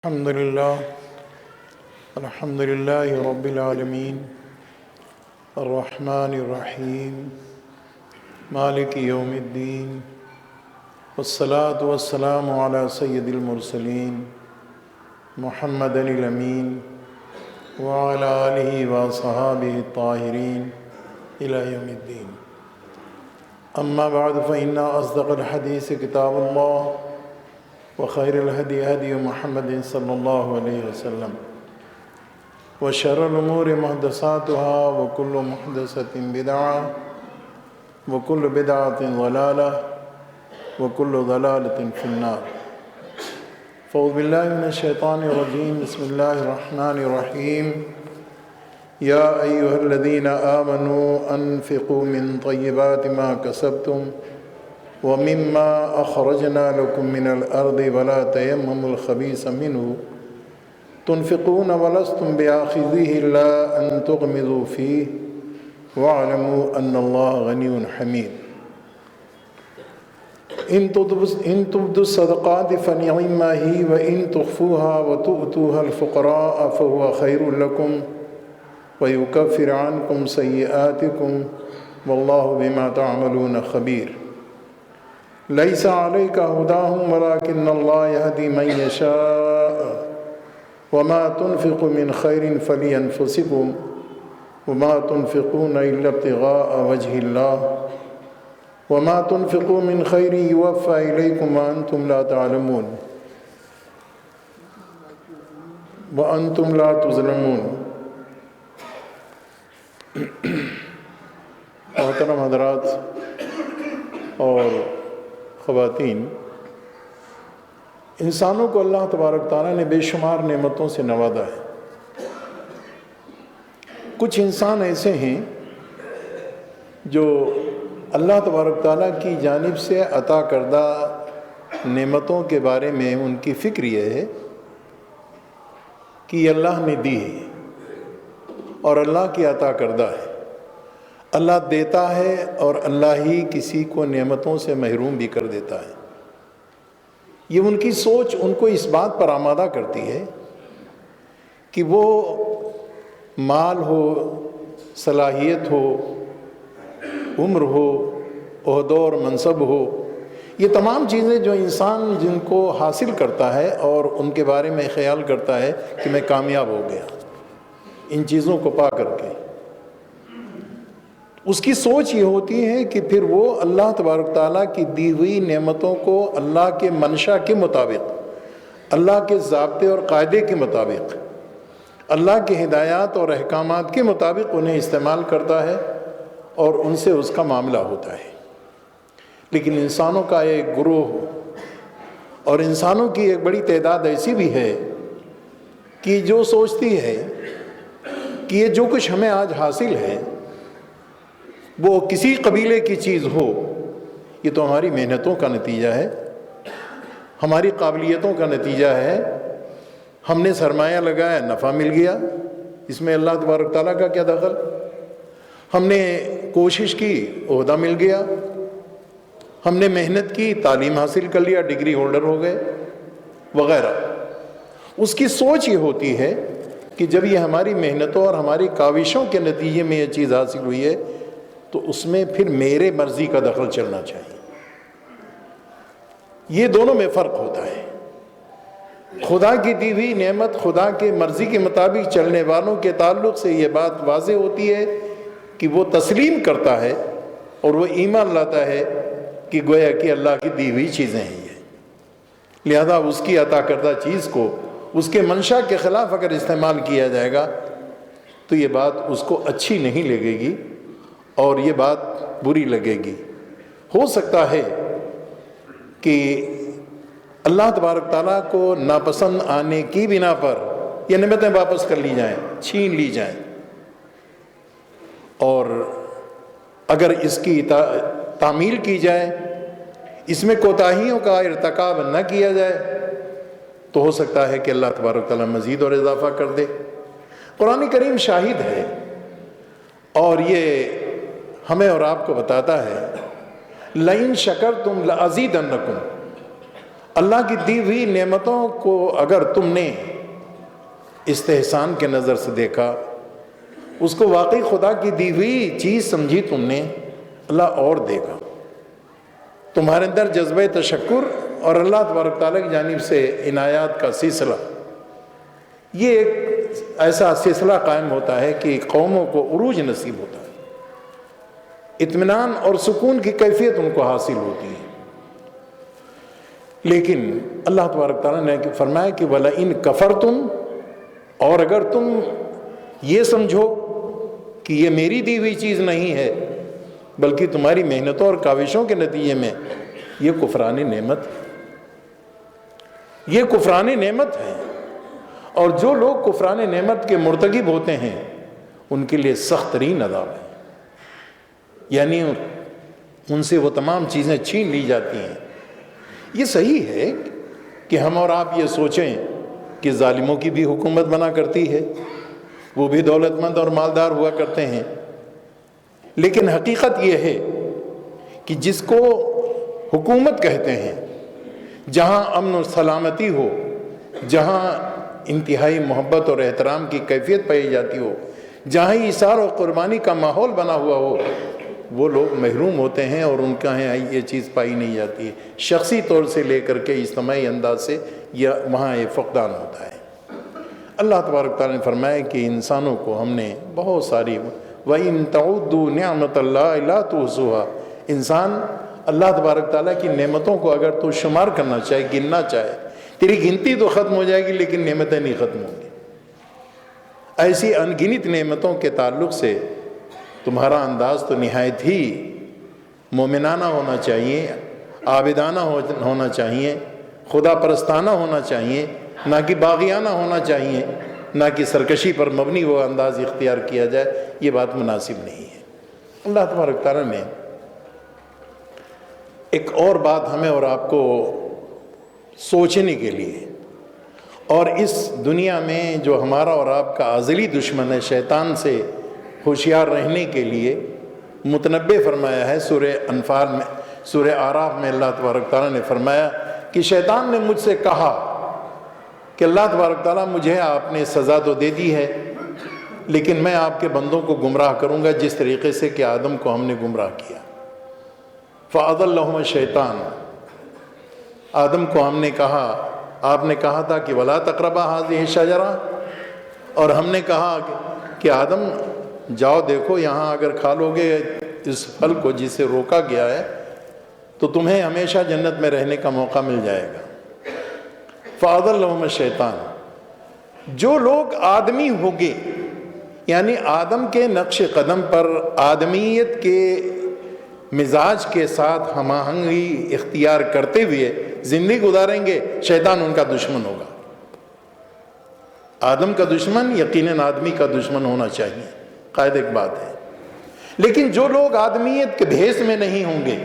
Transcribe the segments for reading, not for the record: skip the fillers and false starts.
الحمد لله رب العالمين الرحمن الرحيم مالك يوم الدين والصلاة والسلام على سيد المرسلين محمد الأمين وعلى آله وصحابه الطاهرين إلى يوم الدين. أما بعد فإن أصدق الحديث كتاب الله وخير الهدي هدي محمد صلى الله عليه وسلم وشر الأمور محدثاتها وكل محدثة بدعة وكل بدعة ضلالة وكل ضلالة في النار. فأعوذ بالله من الشيطان الرجيم. بسم الله الرحمن الرحيم. يا أيها الذين آمنوا أنفقوا من طيبات ما كسبتم ومما أخرجنا لكم من الأرض ولا تيمموا الخبيث منه تنفقون ولستم بآخذيه إلا أن تغمضوا فيه واعلموا أن الله غني حميد. إن تبدوا الصدقات فنعما هي وإن تخفوها وتؤتوها الفقراء فهو خير لكم ويكفر عنكم سيئاتكم والله بما تعملون خبير. ليس عليك هداهم ولكن الله يهدي من يشاء وما تنفقوا من خير فلأنفسكم وما تنفقون إلا ابتغاء وجه الله وما تنفقوا من خير يوفى إليكم وأنتم لا تعلمون وأنتم لا تظلمون. محترم حضرات اور خواتین، انسانوں کو اللہ تبارک تعالیٰ نے بے شمار نعمتوں سے نوازا ہے. کچھ انسان ایسے ہیں جو اللہ تبارک تعالیٰ کی جانب سے عطا کردہ نعمتوں کے بارے میں ان کی فکر یہ ہے کہ یہ اللہ نے دی ہے اور اللہ کی عطا کردہ ہے. اللہ دیتا ہے اور اللہ ہی کسی کو نعمتوں سے محروم بھی کر دیتا ہے. یہ ان کی سوچ ان کو اس بات پر آمادہ کرتی ہے کہ وہ مال ہو، صلاحیت ہو، عمر ہو، عہدہ اور منصب ہو، یہ تمام چیزیں جو انسان جن کو حاصل کرتا ہے اور ان کے بارے میں خیال کرتا ہے کہ میں کامیاب ہو گیا ان چیزوں کو پا کر کے، اس کی سوچ یہ ہوتی ہے کہ پھر وہ اللہ تبارک تعالیٰ کی دی ہوئی نعمتوں کو اللہ کے منشا کے مطابق، اللہ کے ضابطے اور قاعدے کے مطابق، اللہ کے ہدایات اور احکامات کے مطابق انہیں استعمال کرتا ہے اور ان سے اس کا معاملہ ہوتا ہے. لیکن انسانوں کا ایک گروہ اور انسانوں کی ایک بڑی تعداد ایسی بھی ہے کہ جو سوچتی ہے کہ یہ جو کچھ ہمیں آج حاصل ہے وہ کسی قبیلے کی چیز ہو، یہ تو ہماری محنتوں کا نتیجہ ہے، ہماری قابلیتوں کا نتیجہ ہے. ہم نے سرمایہ لگایا، نفع مل گیا، اس میں اللہ تبارک تعالیٰ کا کیا دخل؟ ہم نے کوشش کی، عہدہ مل گیا، ہم نے محنت کی، تعلیم حاصل کر لیا، ڈگری ہولڈر ہو گئے وغیرہ. اس کی سوچ یہ ہوتی ہے کہ جب یہ ہماری محنتوں اور ہماری کاوشوں کے نتیجے میں یہ چیز حاصل ہوئی ہے تو اس میں پھر میرے مرضی کا دخل چلنا چاہیے. یہ دونوں میں فرق ہوتا ہے. خدا کی دی ہوئی نعمت، خدا کے مرضی کے مطابق چلنے والوں کے تعلق سے یہ بات واضح ہوتی ہے کہ وہ تسلیم کرتا ہے اور وہ ایمان لاتا ہے کہ گویا کہ اللہ کی دی ہوئی چیزیں ہیں یہ، لہذا اس کی عطا کردہ چیز کو اس کے منشا کے خلاف اگر استعمال کیا جائے گا تو یہ بات اس کو اچھی نہیں لگے گی اور یہ بات بری لگے گی. ہو سکتا ہے کہ اللہ تبارک تعالیٰ کو ناپسند آنے کی بنا پر یہ نعمتیں واپس کر لی جائیں، چھین لی جائیں، اور اگر اس کی تعمیل کی جائے، اس میں کوتاہیوں کا ارتکاب نہ کیا جائے تو ہو سکتا ہے کہ اللہ تبارک تعالیٰ مزید اور اضافہ کر دے. قرآن کریم شاہد ہے اور یہ ہمیں اور آپ کو بتاتا ہے لَإِن شَكَرْتُمْ لَأَزِيدَنَّكُمْ، اللہ کی دی ہوئی نعمتوں کو اگر تم نے استحسان کے نظر سے دیکھا، اس کو واقعی خدا کی دی ہوئی چیز سمجھی تم نے، اللہ اور دے گا۔ تمہارے اندر جذبہ تشکر اور اللہ تبارک تعالیٰ کی جانب سے عنایات کا سلسلہ، یہ ایک ایسا سلسلہ قائم ہوتا ہے کہ قوموں کو عروج نصیب ہوتا ہے، اطمینان اور سکون کی کیفیت ان کو حاصل ہوتی ہے۔ لیکن اللہ تبارک تعالیٰ نے فرمایا کہ وَلَئِن كَفَرْتُمْ، اور اگر تم یہ سمجھو کہ یہ میری دی ہوئی چیز نہیں ہے بلکہ تمہاری محنتوں اور کاوشوں کے نتیجے میں، یہ کفران نعمت، یہ کفران نعمت ہے۔ اور جو لوگ کفران نعمت کے مرتکب ہوتے ہیں ان کے لیے سخت ترین عذاب ہے، یعنی ان سے وہ تمام چیزیں چھین لی جاتی ہیں۔ یہ صحیح ہے کہ ہم اور آپ یہ سوچیں کہ ظالموں کی بھی حکومت بنا کرتی ہے، وہ بھی دولت مند اور مالدار ہوا کرتے ہیں، لیکن حقیقت یہ ہے کہ جس کو حکومت کہتے ہیں، جہاں امن و سلامتی ہو، جہاں انتہائی محبت اور احترام کی کیفیت پائی جاتی ہو، جہاں ایثار و قربانی کا ماحول بنا ہوا ہو، وہ لوگ محروم ہوتے ہیں اور ان کا یہ چیز پائی نہیں جاتی ہے۔ شخصی طور سے لے کر کے اجتماعی انداز سے وہاں یہ فقدان ہوتا ہے۔ اللہ تبارک تعالیٰ نے فرمایا کہ انسانوں کو ہم نے بہت ساری وَإِن تَعُدُّوا نِعْمَةَ اللَّهِ لَا تُحْصُوهَا، انسان اللہ تبارک تعالیٰ کی نعمتوں کو اگر تو شمار کرنا چاہے، گننا چاہے، تیری گنتی تو ختم ہو جائے گی لیکن نعمتیں نہیں ختم ہوں گی۔ ایسی ان گنت نعمتوں کے تعلق سے تمہارا انداز تو نہایت ہی مومنانہ ہونا چاہیے، عابدانہ ہونا چاہیے، خدا پرستانہ ہونا چاہیے، نہ کہ باغیانہ ہونا چاہیے، نہ کہ سرکشی پر مبنی وہ انداز اختیار کیا جائے۔ یہ بات مناسب نہیں ہے۔ اللہ تبارک تعالیٰ نے ایک اور بات ہمیں اور آپ کو سوچنے کے لیے، اور اس دنیا میں جو ہمارا اور آپ کا ازلی دشمن ہے شیطان سے ہوشیار رہنے کے لیے متنبع فرمایا ہے۔ سورہ انفال میں، سورہ اعراف میں اللہ تبارک تعالیٰ نے فرمایا کہ شیطان نے مجھ سے کہا کہ اللہ تبارک تعالیٰ مجھے آپ نے سزا تو دے دی ہے لیکن میں آپ کے بندوں کو گمراہ کروں گا جس طریقے سے کہ آدم کو ہم نے گمراہ کیا۔ فَأَضَلَّهُمَ الشَّيْطَانُ، آدم کو ہم نے کہا، آپ نے کہا تھا کہ وَلَا تَقْرَبَا هَذِهِ الشَّجَرَةَ، اور ہم نے کہا کہ آدم جاؤ دیکھو یہاں اگر کھا لو گے اس پھل کو جس سے روکا گیا ہے تو تمہیں ہمیشہ جنت میں رہنے کا موقع مل جائے گا۔ فَأَضَلَّهُمَ الشَّيْطَانُ، جو لوگ آدمی ہوگے، یعنی آدم کے نقش قدم پر آدمیت کے مزاج کے ساتھ ہم آہنگی اختیار کرتے ہوئے زندگی گزاریں گے، شیطان ان کا دشمن ہوگا۔ آدم کا دشمن یقیناً آدمی کا دشمن ہونا چاہیے، قاعدہ ایک بات ہے، لیکن جو لوگ آدمیت کے بھیس میں نہیں ہوں گے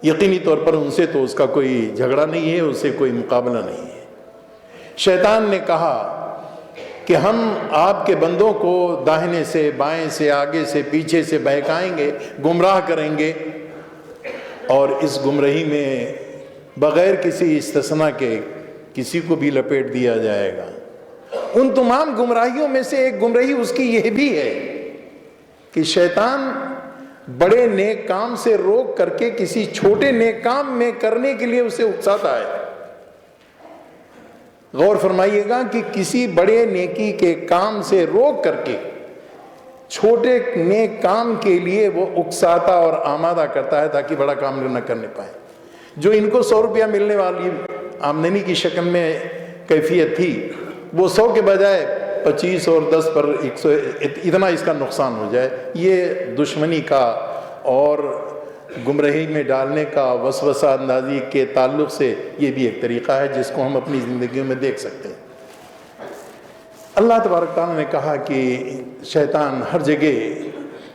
یقینی طور پر ان سے تو اس کا کوئی جھگڑا نہیں ہے، اس سے کوئی مقابلہ نہیں ہے۔ شیطان نے کہا کہ ہم آپ کے بندوں کو داہنے سے، بائیں سے، آگے سے، پیچھے سے بہکائیں گے، گمراہ کریں گے، اور اس گمراہی میں بغیر کسی استثناء کے کسی کو بھی لپیٹ دیا جائے گا۔ ان تمام گمراہیوں میں سے ایک گمراہی اس کی یہ بھی ہے کہ شیطان بڑے نیک کام سے روک کر کے کسی چھوٹے نیک کام میں کرنے کے لیے اسے اکساتا ہے۔ غور فرمائیے گا کہ کسی بڑے نیکی کے کام سے روک کر کے چھوٹے نیک کام کے لیے وہ اکساتا اور آمادہ کرتا ہے تاکہ بڑا کام نہ کرنے پائے۔ جو ان کو 100 روپیہ ملنے والی آمدنی کی شکل میں کیفیت تھی، وہ 100 کے بجائے 25 اور 10 پر 100، اتنا اس کا نقصان ہو جائے۔ یہ دشمنی کا اور گمراہی میں ڈالنے کا وسوسہ اندازی کے تعلق سے یہ بھی ایک طریقہ ہے جس کو ہم اپنی زندگیوں میں دیکھ سکتے ہیں۔ اللہ تبارک تعالیٰ نے کہا کہ شیطان ہر جگہ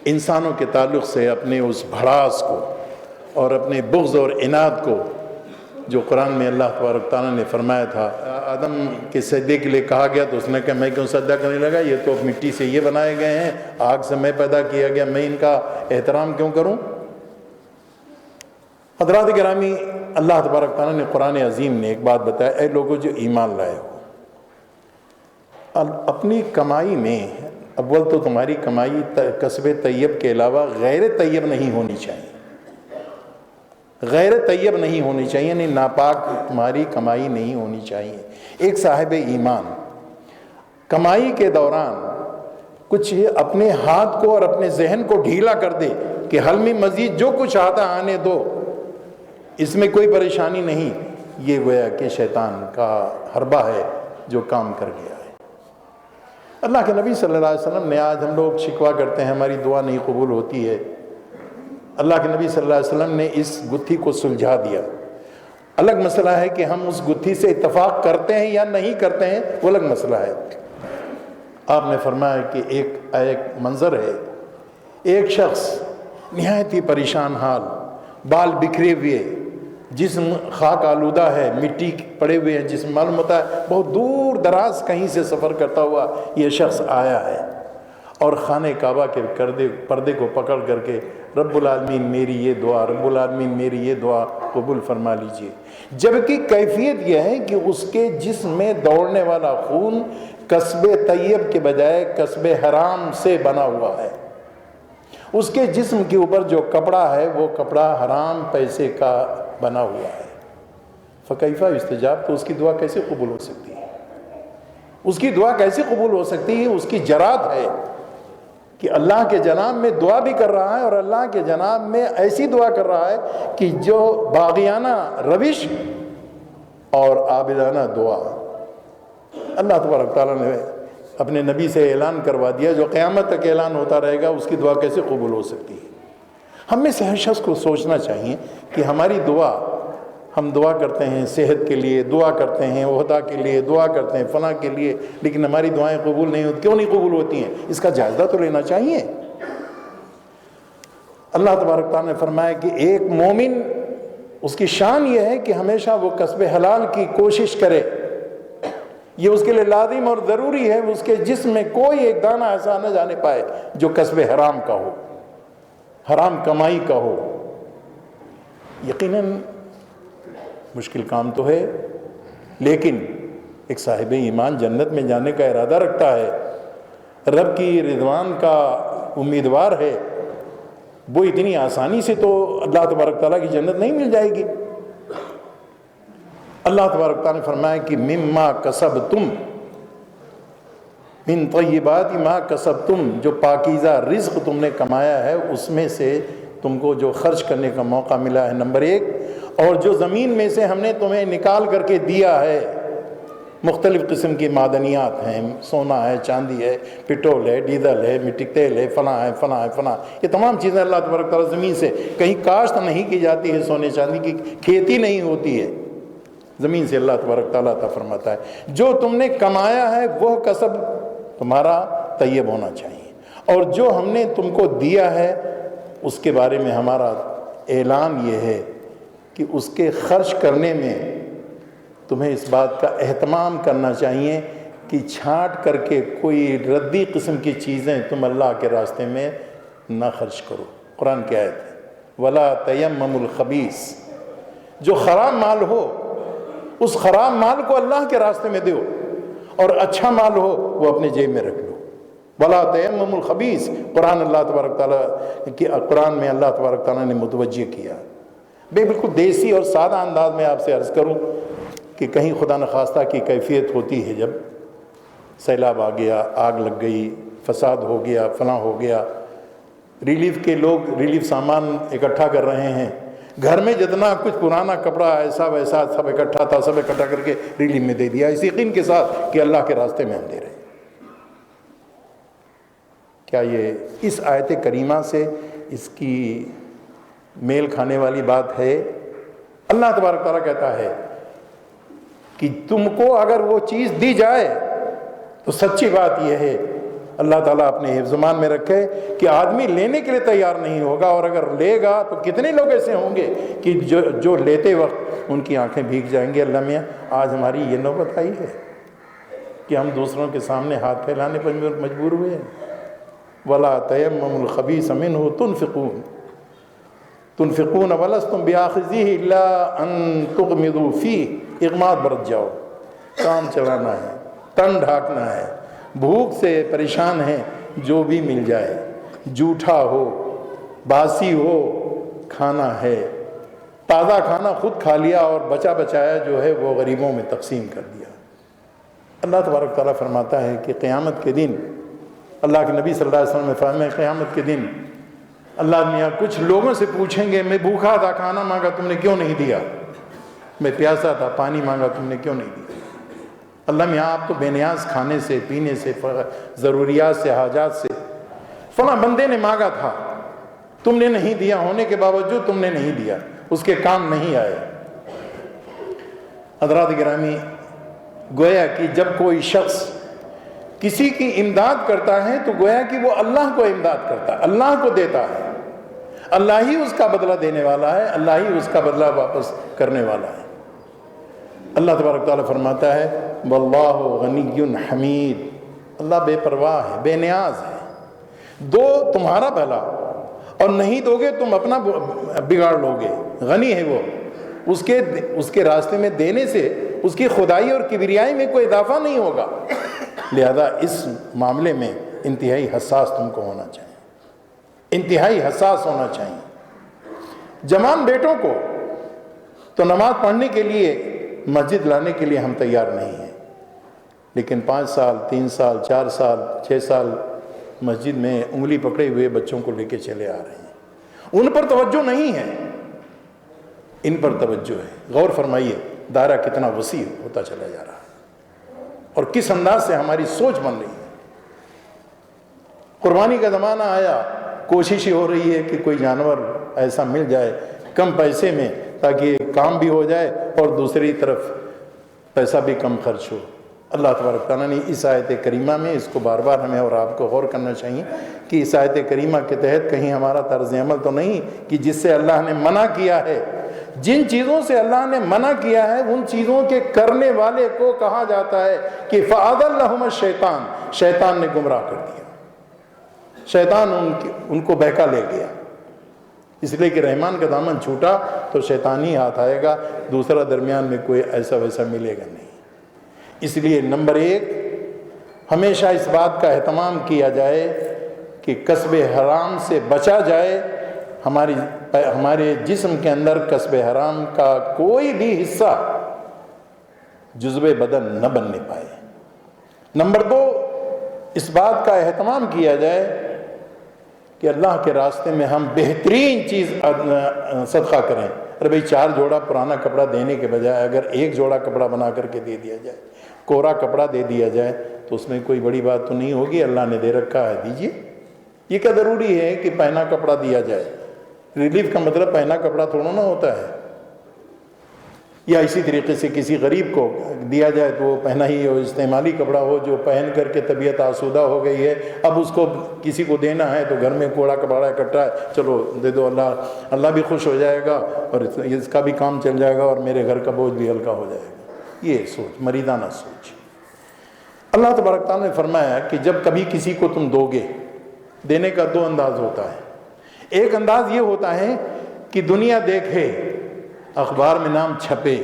انسانوں کے تعلق سے اپنے اس بھڑاس کو اور اپنے بغض اور عناد کو، جو قرآن میں اللہ تبارک تعالیٰ نے فرمایا تھا، آدم کے سجدے کے لیے کہا گیا تو اس نے کہا میں کیوں سجدہ کرنے لگا، یہ تو مٹی سے یہ بنائے گئے ہیں، آگ سے میں پیدا کیا گیا، میں ان کا احترام کیوں کروں۔ حضرات گرامی، اللہ تبارک تعالیٰ نے قرآن عظیم نے ایک بات بتایا، اے لوگوں جو ایمان لائے ہو، اپنی کمائی میں اول تو تمہاری کمائی کسب طیب کے علاوہ غیر طیب نہیں ہونی چاہیے، غیر طیب نہیں ہونی چاہیے، یعنی ناپاک تمہاری کمائی نہیں ہونی چاہیے۔ ایک صاحب ایمان کمائی کے دوران کچھ اپنے ہاتھ کو اور اپنے ذہن کو ڈھیلا کر دے کہ حل میں مزید جو کچھ آتا آنے دو، اس میں کوئی پریشانی نہیں، یہ گویا کہ شیطان کا حربہ ہے جو کام کر گیا ہے۔ اللہ کے نبی صلی اللہ علیہ وسلم نے، آج ہم لوگ شکوہ کرتے ہیں ہماری دعا نہیں قبول ہوتی ہے، اللہ کے نبی صلی اللہ علیہ وسلم نے اس گتھی کو سلجھا دیا۔ الگ مسئلہ ہے کہ ہم اس گتھی سے اتفاق کرتے ہیں یا نہیں کرتے ہیں، وہ الگ مسئلہ ہے۔ آپ نے فرمایا کہ ایک منظر ہے، ایک شخص نہایت ہی پریشان حال، بال بکھرے ہوئے، جسم خاک آلودہ ہے، مٹی پڑے ہوئے ہیں، جسم معلوم ہوتا ہے بہت دور دراز کہیں سے سفر کرتا ہوا یہ شخص آیا ہے، اور خانہ کعبہ کے پردے کو پکڑ کر کے رب العالمین میری یہ دعا، رب العالمین میری یہ دعا قبول فرما لیجئے۔ جبکہ کیفیت یہ ہے کہ اس کے جسم میں دوڑنے والا خون کسب طیب کے بجائے کسب حرام سے بنا ہوا ہے، اس کے جسم کے اوپر جو کپڑا ہے وہ کپڑا حرام پیسے کا بنا ہوا ہے۔ فکیفہ استجاب، تو اس کی دعا کیسے قبول ہو سکتی ہے؟ اس کی دعا کیسے قبول ہو سکتی ہے؟ اس کی جرات ہے کہ اللہ کے جناب میں دعا بھی کر رہا ہے، اور اللہ کے جناب میں ایسی دعا کر رہا ہے کہ جو باغیانہ روش اور عابدانہ دعا، اللہ تبارک تعالیٰ نے اپنے نبی سے اعلان کروا دیا، جو قیامت تک اعلان ہوتا رہے گا، اس کی دعا کیسے قبول ہو سکتی ہے؟ ہم میں سے ہر شخص کو سوچنا چاہیے کہ ہماری دعا، ہم دعا کرتے ہیں صحت کے لیے، دعا کرتے ہیں عہدہ کے لیے، دعا کرتے ہیں فلاں کے لیے، لیکن ہماری دعائیں قبول نہیں ہوتی۔ کیوں نہیں قبول ہوتی ہیں؟ اس کا جائزہ تو لینا چاہیے۔ اللہ تبارک تعالیٰ نے فرمایا کہ ایک مومن، اس کی شان یہ ہے کہ ہمیشہ وہ کسب حلال کی کوشش کرے، یہ اس کے لیے لازم اور ضروری ہے، اس کے جسم میں کوئی ایک دانہ ایسا نہ جانے پائے جو کسب حرام کا ہو، حرام کمائی کا ہو۔ یقیناً مشکل کام تو ہے، لیکن ایک صاحب ایمان جنت میں جانے کا ارادہ رکھتا ہے، رب کی رضوان کا امیدوار ہے، وہ اتنی آسانی سے تو اللہ تبارک تعالیٰ کی جنت نہیں مل جائے گی۔ اللہ تبارک تعالیٰ نے فرمایا کہ مما کسبتم من طیبات ما کسبتم، جو پاکیزہ رزق تم نے کمایا ہے اس میں سے تم کو جو خرچ کرنے کا موقع ملا ہے، نمبر ایک، اور جو زمین میں سے ہم نے تمہیں نکال کر کے دیا ہے، مختلف قسم کی معدنیات ہیں، سونا ہے، چاندی ہے، پٹرول ہے، ڈیزل ہے، مٹی تیل ہے، فلاں ہے، فلاں ہے، فلاں، یہ تمام چیزیں اللہ تبارک تعالیٰ زمین سے، کہیں کاشت نہیں کی جاتی ہے، سونے چاندی کی کھیتی نہیں ہوتی ہے، زمین سے اللہ تبارک تعالیٰ عطا فرماتا ہے۔ جو تم نے کمایا ہے وہ کسب تمہارا طیب ہونا چاہیے، اور جو ہم نے تم کو دیا ہے اس کے بارے میں ہمارا اعلان یہ ہے کہ اس کے خرچ کرنے میں تمہیں اس بات کا اہتمام کرنا چاہیے کہ چھانٹ کر کے کوئی ردی قسم کی چیزیں تم اللہ کے راستے میں نہ خرچ کرو۔ قرآن کی آیت ہے، وَلَا تَيَمَّمُ الْخَبِيثَ، جو خراب مال ہو اس خراب مال کو اللہ کے راستے میں دو، اور اچھا مال ہو وہ اپنے جیب میں رکھ لو۔ وَلَا تَيَمَّمُ الْخَبِيثَ، قرآن میں اللہ تبارک تعالیٰ نے متوجہ کیا۔ بالکل دیسی اور سادہ انداز میں آپ سے عرض کروں کہ کہیں خدا نخواستہ کی کیفیت ہوتی ہے، جب سیلاب آ گیا، آگ لگ گئی، فساد ہو گیا، فلاں ہو گیا، ریلیف کے لوگ ریلیف سامان اکٹھا کر رہے ہیں، گھر میں جتنا کچھ پرانا کپڑا ایسا ویسا سب اکٹھا تھا، سب اکٹھا کر کے ریلیف میں دے دیا، اس یقین کے ساتھ کہ اللہ کے راستے میں ہم دے رہے ہیں۔ کیا یہ اس آیت کریمہ سے اس کی میل کھانے والی بات ہے؟ اللہ تبارک تعالیٰ کہتا ہے کہ تم کو اگر وہ چیز دی جائے تو سچی بات یہ ہے، اللہ تعالیٰ اپنے حفظ مان میں رکھے کہ آدمی لینے کے لیے تیار نہیں ہوگا، اور اگر لے گا تو کتنے لوگ ایسے ہوں گے کہ جو لیتے وقت ان کی آنکھیں بھیگ جائیں گے، اللہ میاں آج ہماری یہ نوبت آئی ہے کہ ہم دوسروں کے سامنے ہاتھ پھیلانے پر مجبور ہوئے ہیں۔ وَلَا تَيَمَّمُوا الْخَبِيثَ مِنْهُ تُنْفِقُونَ، تنفقون ولستم بآخذیہ الا ان تغمضوا فیہ، اغماض برت جاؤ، کام چلانا ہے، تن ڈھانکنا ہے، بھوک سے پریشان ہیں، جو بھی مل جائے، جھوٹا ہو باسی ہو کھانا ہے، تازہ کھانا خود کھا لیا اور بچا بچایا جو ہے وہ غریبوں میں تقسیم کر دیا۔ اللہ تبارک تعالیٰ فرماتا ہے کہ قیامت کے دن، اللہ کے نبی صلی اللہ علیہ وسلم نے فرمایا قیامت کے دن اللہ میاں کچھ لوگوں سے پوچھیں گے، میں بھوکا تھا، کھانا مانگا تم نے کیوں نہیں دیا، میں پیاسا تھا، پانی مانگا تم نے کیوں نہیں دیا۔ اللہ میاں آپ تو بے نیاز کھانے سے، پینے سے، ضروریات سے، حاجات سے، فلاں بندے نے مانگا تھا تم نے نہیں دیا، ہونے کے باوجود تم نے نہیں دیا، اس کے کام نہیں آئے۔ حضرات گرامی، گویا کہ جب کوئی شخص کسی کی امداد کرتا ہے تو گویا کہ وہ اللہ کو امداد کرتا ہے، اللہ کو دیتا ہے، اللہ ہی اس کا بدلہ دینے والا ہے، اللہ ہی اس کا بدلہ واپس کرنے والا ہے۔ اللہ تبارک تعالیٰ فرماتا ہے واللہ غنی حمید، اللہ بے پرواہ ہے، بے نیاز ہے، دو تمہارا بھلا اور نہیں دو گے تم اپنا بگاڑ لو گے، غنی ہے وہ، اس کے راستے میں دینے سے اس کی خدائی اور کبریائی میں کوئی اضافہ نہیں ہوگا، لہذا اس معاملے میں انتہائی حساس تم کو ہونا چاہیے، انتہائی حساس ہونا چاہیے۔ جوان بیٹوں کو تو نماز پڑھنے کے لیے مسجد لانے کے لیے ہم تیار نہیں ہیں، لیکن 5 سال 3 سال 4 سال 6 سال مسجد میں انگلی پکڑے ہوئے بچوں کو لے کے چلے آ رہے ہیں، ان پر توجہ نہیں ہے، ان پر توجہ ہے۔ غور فرمائیے دائرہ کتنا وسیع ہوتا چلا جا رہا ہے اور کس انداز سے ہماری سوچ بن رہی ہے۔ قربانی کا زمانہ آیا، کوشش ہی ہو رہی ہے کہ کوئی جانور ایسا مل جائے کم پیسے میں تاکہ کام بھی ہو جائے اور دوسری طرف پیسہ بھی کم خرچ ہو۔ اللہ تبارک تعالیٰ نے اس آیت کریمہ میں، اس کو بار بار ہمیں اور آپ کو غور کرنا چاہیے کہ اس آیت کریمہ کے تحت کہیں ہمارا طرز عمل تو نہیں کہ جس سے اللہ نے منع کیا ہے، جن چیزوں سے اللہ نے منع کیا ہے ان چیزوں کے کرنے والے کو کہا جاتا ہے کہ فَأَضَلَّهُمَ الشَّيْطَانُ، شیطان نے گمراہ کر دیا، شیطان ان کو بہکا لے گیا، اس لیے کہ رحمان کا دامن چھوٹا تو شیطانی ہاتھ آئے گا، دوسرا درمیان میں کوئی ایسا ویسا ملے گا نہیں۔ اس لیے نمبر 1 ہمیشہ اس بات کا اہتمام کیا جائے کہ کسب حرام سے بچا جائے، ہمارے جسم کے اندر کسب حرام کا کوئی بھی حصہ جزو بدن نہ بننے پائے۔ نمبر 2 اس بات کا اہتمام کیا جائے کہ اللہ کے راستے میں ہم بہترین چیز صدقہ کریں۔ ارے بھائی 4 جوڑا پرانا کپڑا دینے کے بجائے اگر 1 جوڑا کپڑا بنا کر کے دے دیا جائے، کوڑا کپڑا دے دیا جائے تو اس میں کوئی بڑی بات تو نہیں ہوگی، اللہ نے دے رکھا ہے دیجیے۔ یہ کیا ضروری ہے کہ پہنا کپڑا دیا جائے؟ ریلیف کا مطلب پہنا کپڑا تھوڑا نہ ہوتا ہے، یا اسی طریقے سے کسی غریب کو دیا جائے تو وہ پہنا ہی ہو، استعمالی کپڑا ہو جو پہن کر کے طبیعت آسودہ ہو گئی ہے، اب اس کو کسی کو دینا ہے تو گھر میں کوڑا کپڑا اکٹھا ہے، چلو دے دو، اللہ بھی خوش ہو جائے گا اور اس کا بھی کام چل جائے گا اور میرے گھر کا بوجھ بھی ہلکا ہو جائے گا۔ یہ سوچ مریدانہ سوچ۔ اللہ تبارک تعالیٰ نے فرمایا کہ جب کبھی کسی کو تم دو گے، دینے کا 2 انداز ہوتا ہے۔ ایک انداز یہ ہوتا ہے کہ دنیا دیکھے، اخبار میں نام چھپے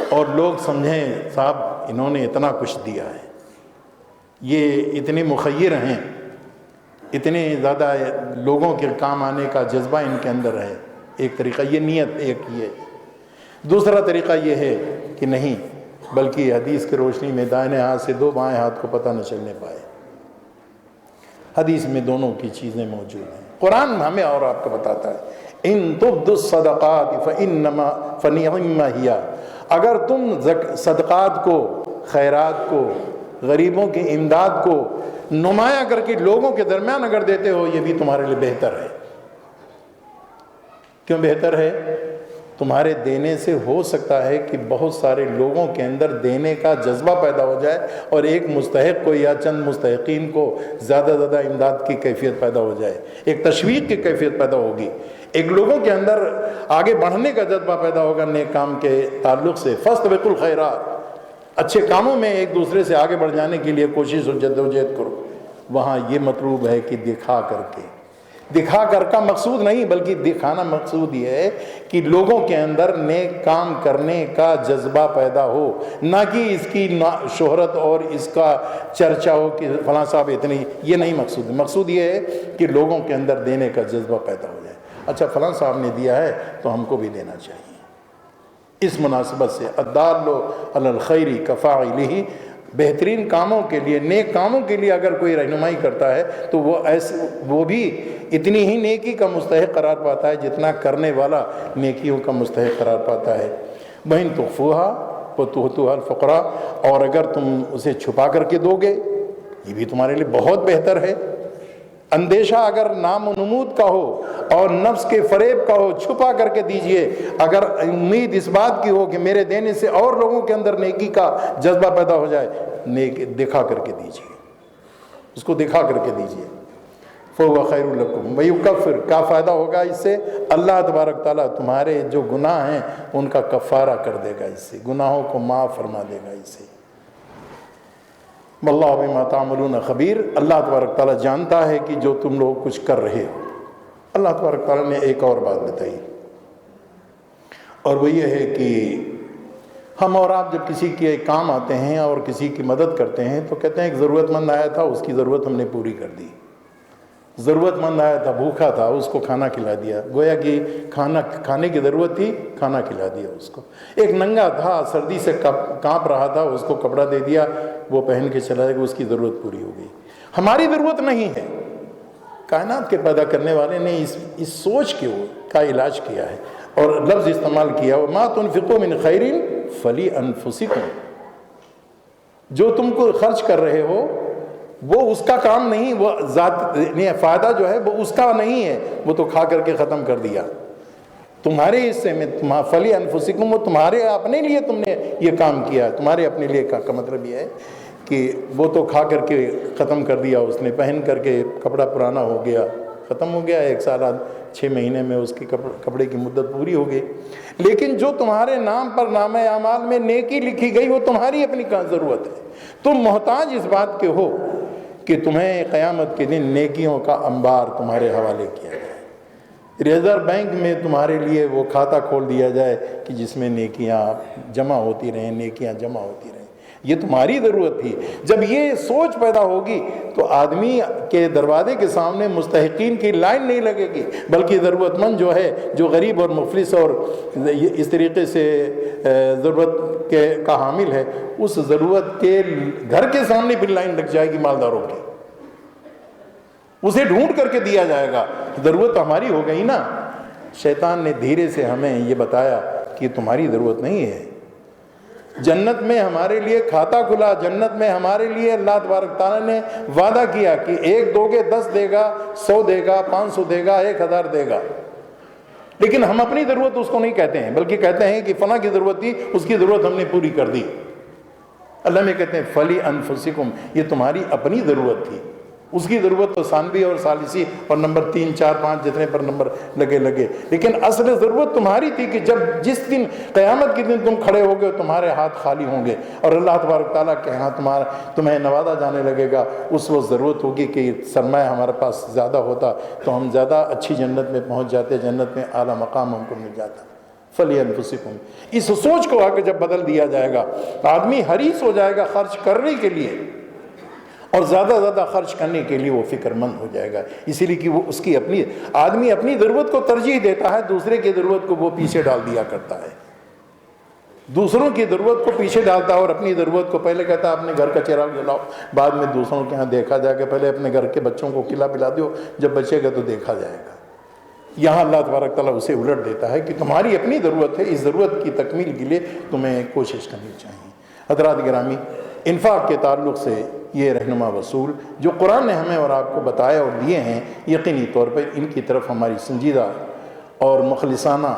اور لوگ سمجھیں صاحب انہوں نے اتنا کچھ دیا ہے، یہ اتنے مخیر ہیں، اتنے زیادہ لوگوں کے کام آنے کا جذبہ ان کے اندر ہے۔ ایک طریقہ یہ نیت، ایک یہ۔ دوسرا طریقہ یہ ہے کہ نہیں، بلکہ حدیث کی روشنی میں دائیں ہاتھ سے 2 بائیں ہاتھ کو پتہ نہ چلنے پائے۔ حدیث میں دونوں کی چیزیں موجود ہیں، قرآن ہمیں اور آپ کو بتاتا ہے ان تبدوا الصدقات فنعما ہی، اگر تم صدقات کو، خیرات کو، غریبوں کی امداد کو نمایاں کر کے لوگوں کے درمیان اگر دیتے ہو، یہ بھی تمہارے لیے بہتر ہے۔ کیوں بہتر ہے؟ تمہارے دینے سے ہو سکتا ہے کہ بہت سارے لوگوں کے اندر دینے کا جذبہ پیدا ہو جائے اور ایک مستحق کو یا چند مستحقین کو زیادہ زیادہ امداد کی کیفیت پیدا ہو جائے، ایک تشویق کی کیفیت پیدا ہوگی، ایک لوگوں کے اندر آگے بڑھنے کا جذبہ پیدا ہوگا نیک کام کے تعلق سے۔ فاستبقوا الخیرات، اچھے کاموں میں ایک دوسرے سے آگے بڑھ جانے کے لیے کوشش اور جدوجہد کرو۔ وہاں یہ مطلوب ہے کہ دکھا کر کے، دکھا کر کا مقصود نہیں، بلکہ دکھانا مقصود یہ ہے کہ لوگوں کے اندر نیک کام کرنے کا جذبہ پیدا ہو، نہ کہ اس کی شہرت اور اس کا چرچا ہو کہ فلاں صاحب اتنی، یہ نہیں مقصود۔ مقصود یہ ہے کہ لوگوں کے اندر دینے کا جذبہ پیدا ہو جائے، اچھا فلاں صاحب نے دیا ہے تو ہم کو بھی دینا چاہیے۔ اس مناسبت سے الدال علی الخیر کفاعلہ، بہترین کاموں کے لیے، نیک کاموں کے لیے اگر کوئی رہنمائی کرتا ہے تو وہ بھی اتنی ہی نیکی کا مستحق قرار پاتا ہے جتنا کرنے والا نیکیوں کا مستحق قرار پاتا ہے۔ وَإِن تُخْفُوهَا وَتُؤْتُوهَا الْفُقَرَاءَ، اور اگر تم اسے چھپا کر کے دو گے یہ بھی تمہارے لیے بہت بہتر ہے۔ اندیشہ اگر نام و نمود کا ہو اور نفس کے فریب کا ہو، چھپا کر کے دیجئے۔ اگر امید اس بات کی ہو کہ میرے دینے سے اور لوگوں کے اندر نیکی کا جذبہ پیدا ہو جائے، دکھا کر کے دیجئے، اس کو دکھا کر کے دیجئے۔ فَهُوَ خَيْرٌ لَكُمْ وَيُكَفِّرُ، کیا فائدہ ہوگا اس سے؟ اللہ تبارک تعالیٰ تمہارے جو گناہ ہیں ان کا کفارہ کر دے گا، اس سے گناہوں کو معاف فرما دے گا اس سے۔ واللہ بما تعملون خبیر، اللہ تبارک تعالیٰ جانتا ہے کہ جو تم لوگ کچھ کر رہے ہو۔ اللہ تبارک تعالیٰ نے ایک اور بات بتائی، اور وہ یہ ہے کہ ہم اور آپ جب کسی کے کام آتے ہیں اور کسی کی مدد کرتے ہیں تو کہتے ہیں ایک ضرورت مند آیا تھا، اس کی ضرورت ہم نے پوری کر دی۔ ضرورت مند آیا تھا، بھوکا تھا، اس کو کھانا کھلا دیا، گویا کہ کھانے کی ضرورت تھی، کھانا کھلا دیا اس کو۔ ایک ننگا تھا، سردی سے کانپ رہا تھا، اس کو کپڑا دے دیا، وہ پہن کے چلا گیا، اس کی ضرورت پوری ہو گئی۔ ہماری ضرورت نہیں ہے، کائنات کے پیدا کرنے والے نے اس سوچ کا علاج کیا ہے اور لفظ استعمال کیا، وَمَا تُنْفِقُوا مِنْ خَيْرٍ فَلِأَنفُسِكُمْ، جو تم کو خرچ کر رہے ہو وہ اس کا کام نہیں، وہ ذات فائدہ جو ہے وہ اس کا نہیں ہے، وہ تو کھا کر کے ختم کر دیا۔ تمہارے حصے میں فَلِأَنفُسِكُمْ، وہ تمہارے اپنے لیے تم نے یہ کام کیا، تمہارے اپنے لیے کا مطلب یہ ہے کہ وہ تو کھا کر کے ختم کر دیا، اس نے پہن کر کے کپڑا پرانا ہو گیا، ختم ہو گیا، 1 سال 6 مہینے میں اس کے کپڑے کی مدت پوری ہو گئی۔ لیکن جو تمہارے نام پر نامہ اعمال میں نیکی لکھی گئی وہ تمہاری اپنی ضرورت ہے۔ تم محتاج اس بات کے ہو کہ تمہیں قیامت کے دن نیکیوں کا انبار تمہارے حوالے کیا جائے، ریزرو بینک میں تمہارے لیے وہ کھاتا کھول دیا جائے کہ جس میں نیکیاں جمع ہوتی رہیں، نیکیاں جمع ہوتی رہیں۔ یہ تمہاری ضرورت تھی۔ جب یہ سوچ پیدا ہوگی تو آدمی کے دروازے کے سامنے مستحقین کی لائن نہیں لگے گی، بلکہ ضرورت مند جو ہے، جو غریب اور مفلس اور اس طریقے سے ضرورت کا حامل ہے، اس ضرورت کے گھر کے سامنے بھی لائن لگ جائے گی مالداروں کی، اسے ڈھونڈ کر کے دیا جائے گا۔ ضرورت ہماری ہو گئی نا۔ شیطان نے دھیرے سے ہمیں یہ بتایا کہ تمہاری ضرورت نہیں ہے، جنت میں ہمارے لیے کھاتا کھلا، جنت میں ہمارے لیے اللہ تبارک تعالیٰ نے وعدہ کیا کہ 1 دو گے 10 دے گا، 100 دے گا، 500 دے گا، 1000 دے گا۔ لیکن ہم اپنی ضرورت اس کو نہیں کہتے ہیں، بلکہ کہتے ہیں کہ فلاں کی ضرورت تھی، اس کی ضرورت ہم نے پوری کر دی۔ اللہ میں کہتے ہیں فَلِأَنفُسِكُمْ، یہ تمہاری اپنی ضرورت تھی، اس کی ضرورت تو ثانوی اور ثالثی اور نمبر 3 4 5 جتنے پر نمبر لگے، لیکن اصل ضرورت تمہاری تھی کہ جس دن قیامت کے دن تم کھڑے ہوگے تمہارے ہاتھ خالی ہوں گے اور اللہ تبارک تعالیٰ کے ہاں تمہیں نوازا جانے لگے گا۔ اس وقت ضرورت ہوگی کہ سرمایہ ہمارے پاس زیادہ ہوتا تو ہم زیادہ اچھی جنت میں پہنچ جاتے، جنت میں اعلیٰ مقام ہم کو مل جاتا۔ فَلِأَنفُسِكُمْ، اس سوچ کو آگے جب بدل دیا جائے گا آدمی حریص ہو جائے گا خرچ کرنے کے لیے، اور زیادہ خرچ کرنے کے لیے وہ فکر مند ہو جائے گا، اسی لیے کہ وہ اس کی آدمی اپنی ضرورت کو ترجیح دیتا ہے، دوسرے کی ضرورت کو وہ پیچھے ڈال دیا کرتا ہے، دوسروں کی ضرورت کو پیچھے ڈالتا ہے اور اپنی ضرورت کو پہلے کہتا ہے اپنے گھر کا چراغ جلاؤ، بعد میں دوسروں کے ہاں دیکھا جائے گا، پہلے اپنے گھر کے بچوں کو کھلا پلا دو، جب بچے گا تو دیکھا جائے گا۔ یہاں اللہ تبارک تعالیٰ اسے الٹ دیتا ہے کہ تمہاری اپنی ضرورت ہے، اس ضرورت کی تکمیل کے لیے تمہیں کوشش کرنی چاہیے۔ حضرات گرامی، انفاق کے تعلق سے یہ رہنما وصول جو قرآن نے ہمیں اور آپ کو بتایا اور دیے ہیں، یقینی طور پر ان کی طرف ہماری سنجیدہ اور مخلصانہ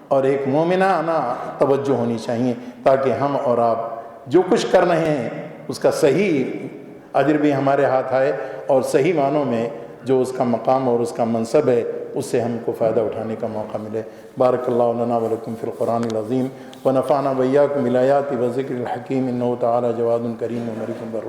اور ایک مومنانہ توجہ ہونی چاہیے، تاکہ ہم اور آپ جو کچھ کر رہے ہیں اس کا صحیح اجر بھی ہمارے ہاتھ آئے، اور صحیح معنوں میں جو اس کا مقام اور اس کا منصب ہے اس سے ہم کو فائدہ اٹھانے کا موقع ملے۔ بارک اللہ لنا ولکم فی القرآن العظیم ونفعنا وإیاکم بالآیات والذکر الحکیم، انہ تعالی جواد کریم ملک بر